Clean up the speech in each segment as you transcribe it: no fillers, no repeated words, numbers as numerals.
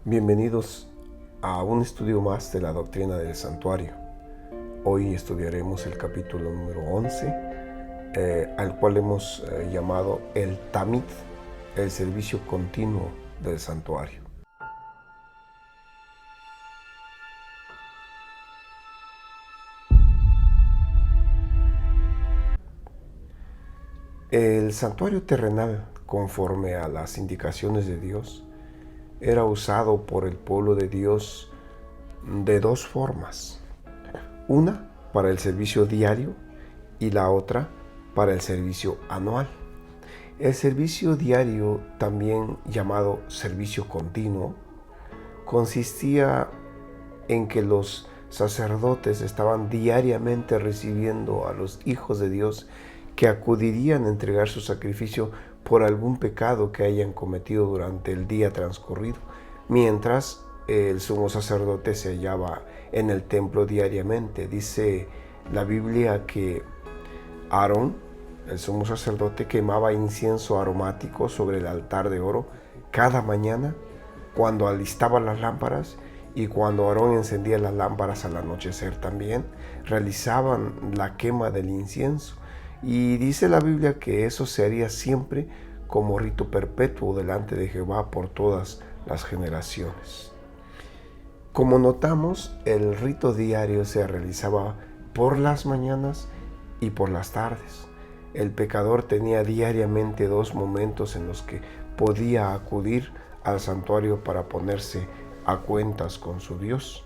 Bienvenidos a un estudio más de la doctrina del santuario. Hoy estudiaremos el capítulo número 11, al cual hemos llamado el Tamid, el servicio continuo del santuario. El santuario terrenal, conforme a las indicaciones de Dios, era usado por el pueblo de Dios de dos formas. Una para el servicio diario y la otra para el servicio anual. El servicio diario, también llamado servicio continuo, consistía en que los sacerdotes estaban diariamente recibiendo a los hijos de Dios que acudirían a entregar su sacrificio por algún pecado que hayan cometido durante el día transcurrido, mientras el sumo sacerdote se hallaba en el templo diariamente. Dice la Biblia que Aarón, el sumo sacerdote, quemaba incienso aromático sobre el altar de oro cada mañana cuando alistaba las lámparas, y cuando Aarón encendía las lámparas al anochecer también realizaban la quema del incienso. Y dice la Biblia que eso se haría siempre como rito perpetuo delante de Jehová por todas las generaciones. Como notamos, el rito diario se realizaba por las mañanas y por las tardes. El pecador tenía diariamente dos momentos en los que podía acudir al santuario para ponerse a cuentas con su Dios.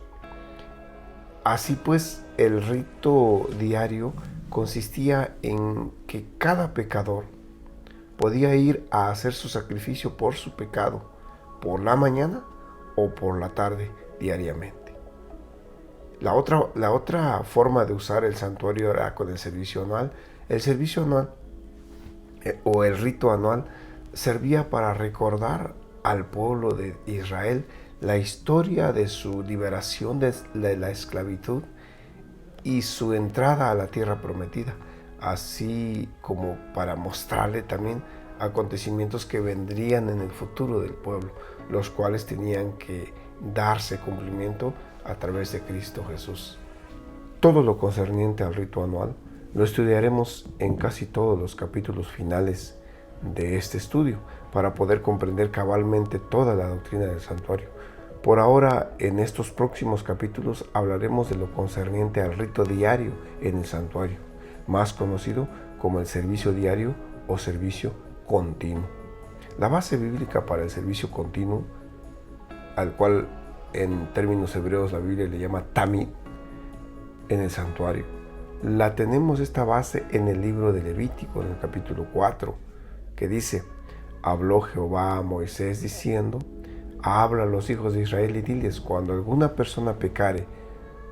Así pues, el rito diario consistía en que cada pecador podía ir a hacer su sacrificio por su pecado por la mañana o por la tarde diariamente. La otra forma de usar el santuario era con el servicio anual. El servicio anual o el rito anual servía para recordar al pueblo de Israel la historia de su liberación de la esclavitud y su entrada a la tierra prometida, así como para mostrarle también acontecimientos que vendrían en el futuro del pueblo, los cuales tenían que darse cumplimiento a través de Cristo Jesús. Todo lo concerniente al rito anual lo estudiaremos en casi todos los capítulos finales de este estudio para poder comprender cabalmente toda la doctrina del santuario. Por ahora, en estos próximos capítulos hablaremos de lo concerniente al rito diario en el santuario, más conocido como el servicio diario o servicio continuo. La base bíblica para el servicio continuo, al cual en términos hebreos la Biblia le llama Tamid, en el santuario, la tenemos esta base en el libro de Levítico, en el capítulo 4, que dice: habló Jehová a Moisés diciendo: habla a los hijos de Israel y diles, cuando alguna persona pecare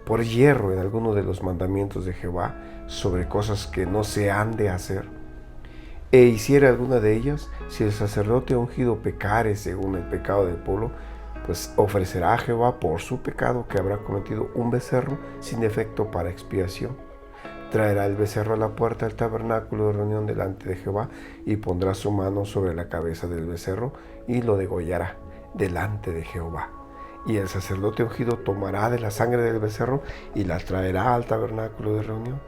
por hierro en alguno de los mandamientos de Jehová sobre cosas que no se han de hacer, e hiciere alguna de ellas, si el sacerdote ungido pecare según el pecado del pueblo, pues ofrecerá a Jehová por su pecado que habrá cometido un becerro sin defecto para expiación. Traerá el becerro a la puerta del tabernáculo de reunión delante de Jehová y pondrá su mano sobre la cabeza del becerro y lo degollará delante de Jehová. Y el sacerdote ungido tomará de la sangre del becerro y la traerá al tabernáculo de reunión.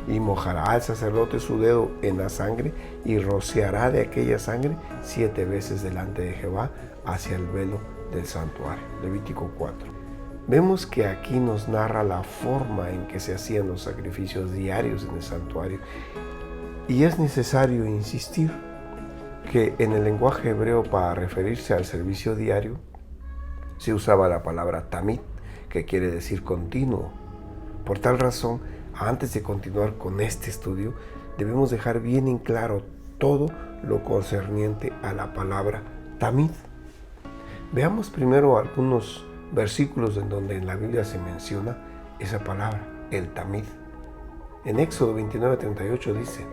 Y mojará el sacerdote su dedo en la sangre y rociará de aquella sangre 7 veces delante de Jehová hacia el velo del santuario. Levítico 4. Vemos que aquí nos narra la forma en que se hacían los sacrificios diarios en el santuario. Y es necesario insistir que en el lenguaje hebreo, para referirse al servicio diario, se usaba la palabra tamid, que quiere decir continuo. Por tal razón, antes de continuar con este estudio, debemos dejar bien en claro todo lo concerniente a la palabra tamid. Veamos primero algunos versículos en donde en la Biblia se menciona esa palabra, el tamid. En Éxodo 29:38 dice: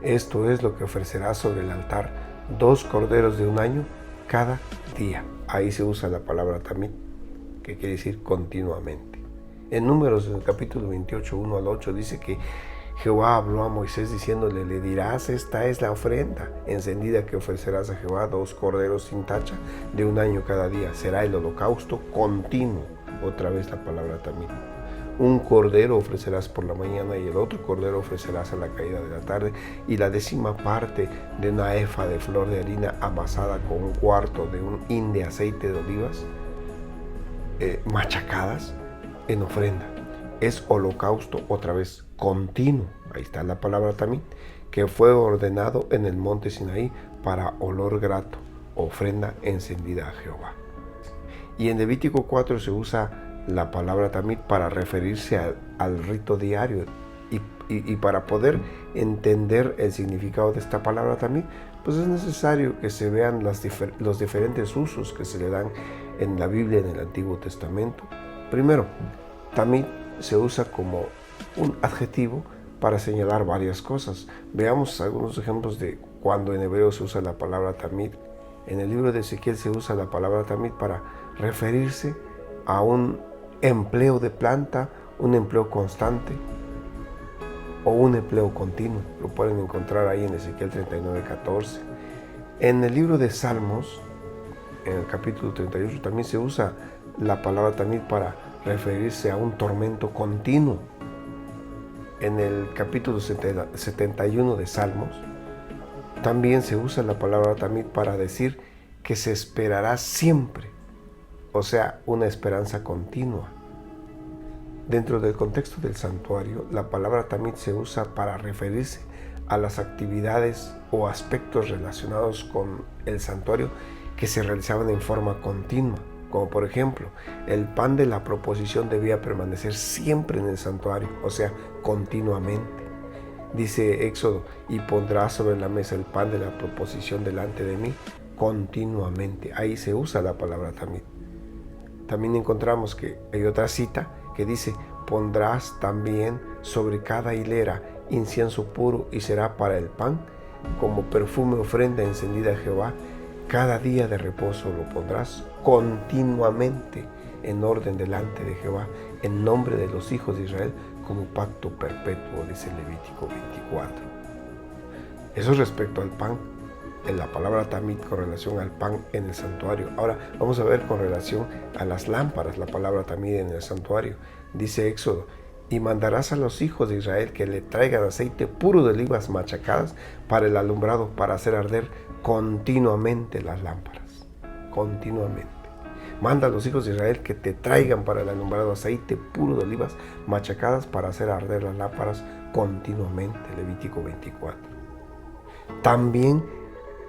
esto es lo que ofrecerá sobre el altar 2 corderos de un año cada día. Ahí se usa la palabra tamid, que quiere decir continuamente. En Números, en el capítulo 28, 1 al 8, dice que Jehová habló a Moisés diciéndole, le dirás, esta es la ofrenda encendida que ofrecerás a Jehová, 2 corderos sin tacha de 1 año cada día. Será el holocausto continuo. Otra vez la palabra también. 1 cordero ofrecerás por la mañana y el otro cordero ofrecerás a la caída de la tarde, y la 10ª parte de 1 efa de flor de harina amasada con 1/4 de un hin de aceite de olivas machacadas en ofrenda. Es holocausto, otra vez, continuo. Ahí está la palabra también, que fue ordenado en el monte Sinaí para olor grato, ofrenda encendida a Jehová. Y en Levítico 4 se usa la palabra tamid para referirse al rito diario. Y para poder entender el significado de esta palabra tamid, pues es necesario que se vean los diferentes usos que se le dan en la Biblia en el Antiguo Testamento. Primero, tamid se usa como un adjetivo para señalar varias cosas. Veamos algunos ejemplos de cuando en hebreo se usa la palabra tamid. En el libro de Ezequiel se usa la palabra tamid para referirse a un empleo de planta, un empleo constante o un empleo continuo. Lo pueden encontrar ahí en Ezequiel 39:14. En el libro de Salmos, en el capítulo 38, también se usa la palabra tamid para referirse a un tormento continuo. En el capítulo 71 de Salmos, también se usa la palabra tamid para decir que se esperará siempre, o sea, una esperanza continua. Dentro del contexto del santuario, la palabra tamid se usa para referirse a las actividades o aspectos relacionados con el santuario que se realizaban en forma continua, como por ejemplo, el pan de la proposición debía permanecer siempre en el santuario, o sea, continuamente. Dice Éxodo, y pondrás sobre la mesa el pan de la proposición delante de mí continuamente. Ahí se usa la palabra tamid. También encontramos que hay otra cita que dice, pondrás también sobre cada hilera incienso puro y será para el pan como perfume ofrenda encendida a Jehová. Cada día de reposo lo pondrás continuamente en orden delante de Jehová, en nombre de los hijos de Israel, como pacto perpetuo, dice Levítico 24. Eso es respecto al pan, en la palabra tamid con relación al pan en el santuario. Ahora vamos a ver con relación a las lámparas, la palabra tamid en el santuario. Dice Éxodo, y mandarás a los hijos de Israel que le traigan aceite puro de olivas machacadas para el alumbrado, para hacer arder continuamente las lámparas. Continuamente. Manda a los hijos de Israel que te traigan para el alumbrado aceite puro de olivas machacadas para hacer arder las lámparas continuamente. Levítico 24. También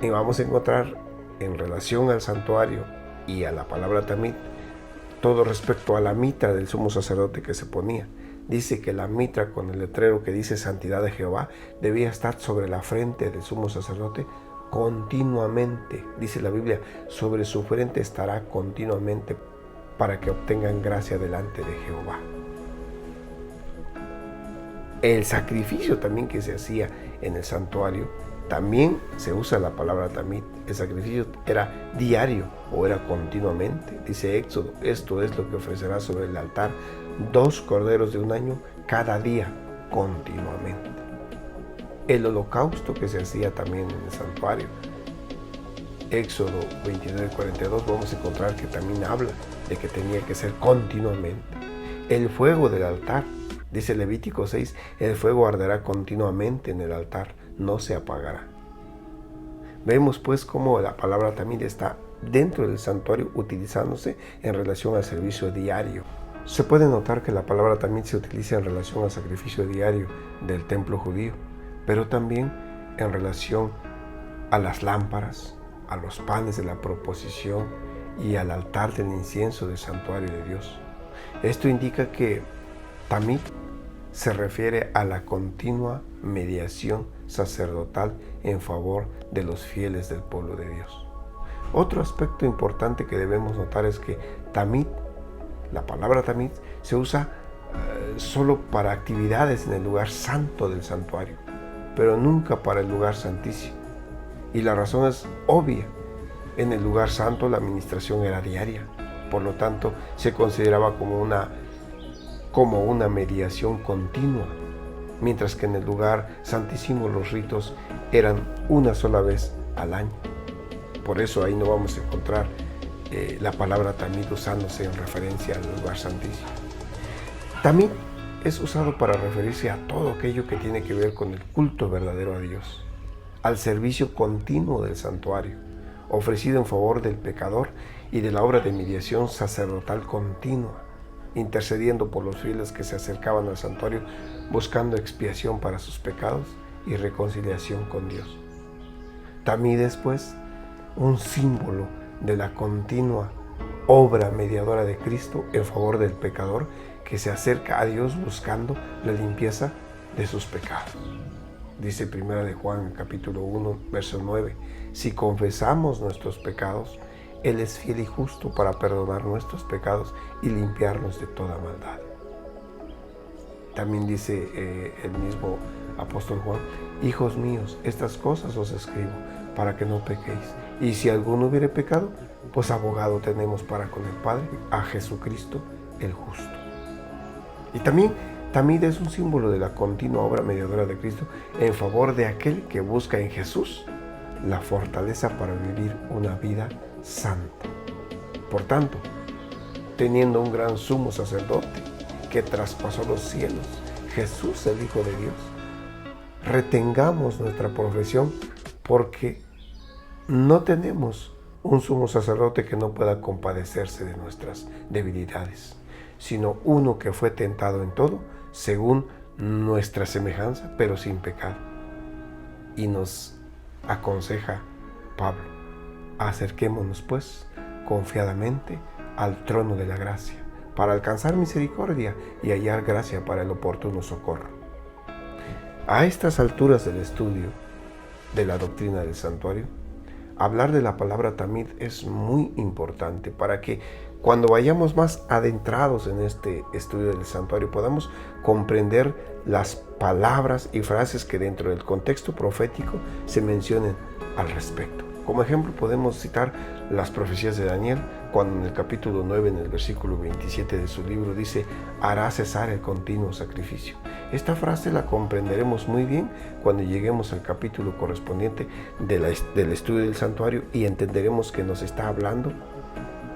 vamos a encontrar en relación al santuario y a la palabra tamid todo respecto a la mitra del sumo sacerdote que se ponía. Dice que la mitra con el letrero que dice Santidad de Jehová debía estar sobre la frente del sumo sacerdote continuamente. Dice la Biblia, sobre su frente estará continuamente para que obtengan gracia delante de Jehová. El sacrificio también que se hacía en el santuario, también se usa la palabra tamid. El sacrificio era diario o era continuamente. Dice Éxodo, esto es lo que ofrecerás sobre el altar, 2 corderos de 1 año cada día continuamente. El holocausto que se hacía también en el santuario, Éxodo 29:42, vamos a encontrar que también habla de que tenía que ser continuamente. El fuego del altar, dice Levítico 6, el fuego arderá continuamente en el altar, no se apagará. Vemos pues cómo la palabra tamid está dentro del santuario utilizándose en relación al servicio diario. Se puede notar que la palabra tamid se utiliza en relación al sacrificio diario del templo judío, pero también en relación a las lámparas, a los panes de la proposición y al altar del incienso del santuario de Dios. Esto indica que tamid se refiere a la continua mediación sacerdotal en favor de los fieles del pueblo de Dios. Otro aspecto importante que debemos notar es que tamid, la palabra tamid, se usa solo para actividades en el lugar santo del santuario, pero nunca para el lugar santísimo. Y la razón es obvia. En el lugar santo la administración era diaria, por lo tanto se consideraba como una mediación continua. mientras que en el lugar santísimo los ritos eran una sola vez al año. Por eso ahí no vamos a encontrar la palabra tamid usándose en referencia al lugar santísimo. Tamid es usado para referirse a todo aquello que tiene que ver con el culto verdadero a Dios, al servicio continuo del santuario, ofrecido en favor del pecador y de la obra de mediación sacerdotal continua, intercediendo por los fieles que se acercaban al santuario buscando expiación para sus pecados y reconciliación con Dios. Tamid es, pues, un símbolo de la continua obra mediadora de Cristo en favor del pecador que se acerca a Dios buscando la limpieza de sus pecados. Dice 1 de Juan, capítulo 1, verso 9, si confesamos nuestros pecados, Él es fiel y justo para perdonar nuestros pecados y limpiarnos de toda maldad. También dice el mismo apóstol Juan, hijos míos, estas cosas os escribo para que no pequéis. Y si alguno hubiere pecado, pues abogado tenemos para con el Padre, a Jesucristo el justo. Y también tamid es un símbolo de la continua obra mediadora de Cristo en favor de aquel que busca en Jesús la fortaleza para vivir una vida santa. Por tanto, teniendo un gran sumo sacerdote que traspasó los cielos, Jesús el Hijo de Dios, retengamos nuestra profesión, porque no tenemos un sumo sacerdote que no pueda compadecerse de nuestras debilidades, sino uno que fue tentado en todo, según nuestra semejanza, pero sin pecado. Y nos aconseja Pablo, acerquémonos pues confiadamente al trono de la gracia, para alcanzar misericordia y hallar gracia para el oportuno socorro. A estas alturas del estudio de la doctrina del santuario, hablar de la palabra tamid es muy importante para que cuando vayamos más adentrados en este estudio del santuario podamos comprender las palabras y frases que dentro del contexto profético se mencionen al respecto. Como ejemplo podemos citar las profecías de Daniel, cuando en el capítulo 9, en el versículo 27 de su libro dice, hará cesar el continuo sacrificio. Esta frase la comprenderemos muy bien cuando lleguemos al capítulo correspondiente del estudio del santuario y entenderemos que nos está hablando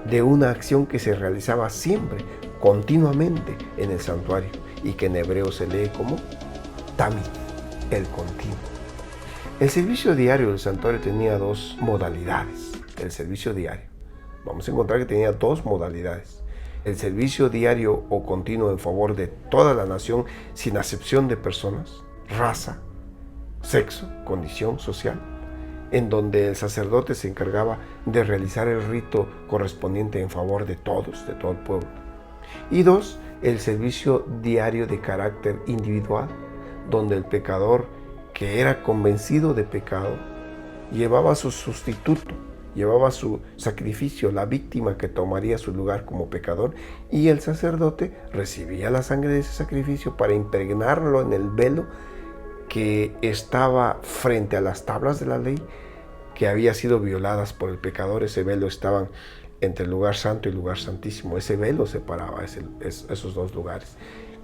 de una acción que se realizaba siempre, continuamente en el santuario y que en hebreo se lee como tamid, el continuo. El servicio diario del santuario tenía dos modalidades. El servicio diario. Vamos a encontrar que tenía dos modalidades. El servicio diario o continuo en favor de toda la nación sin acepción de personas, raza, sexo, condición social, en donde el sacerdote se encargaba de realizar el rito correspondiente en favor de todos, de todo el pueblo. Y dos, el servicio diario de carácter individual, donde el pecador que era convencido de pecado llevaba su sustituto, llevaba su sacrificio, la víctima que tomaría su lugar como pecador, y el sacerdote recibía la sangre de ese sacrificio para impregnarlo en el velo que estaba frente a las tablas de la ley que había sido violadas por el pecador. Ese velo estaba entre el lugar santo y el lugar santísimo. Ese velo separaba esos dos lugares.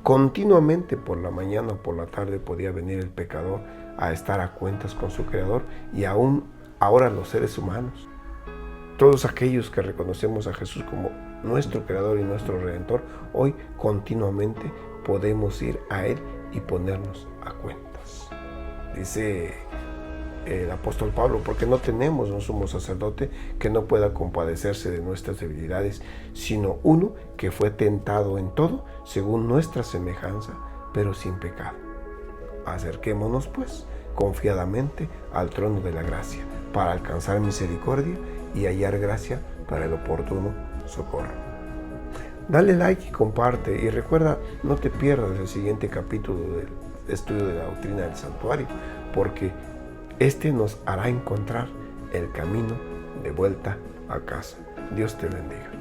Continuamente por la mañana o por la tarde podía venir el pecador a estar a cuentas con su Creador, y aún ahora los seres humanos, todos aquellos que reconocemos a Jesús como nuestro Creador y nuestro Redentor, hoy continuamente podemos ir a Él y ponernos a cuentas. Dice el apóstol Pablo, porque no tenemos un sumo sacerdote que no pueda compadecerse de nuestras debilidades, sino uno que fue tentado en todo según nuestra semejanza, pero sin pecado. Acerquémonos pues confiadamente al trono de la gracia para alcanzar misericordia y hallar gracia para el oportuno socorro. Dale like y comparte, y recuerda, no te pierdas el siguiente capítulo del estudio de la doctrina del santuario, porque este nos hará encontrar el camino de vuelta a casa. Dios te bendiga.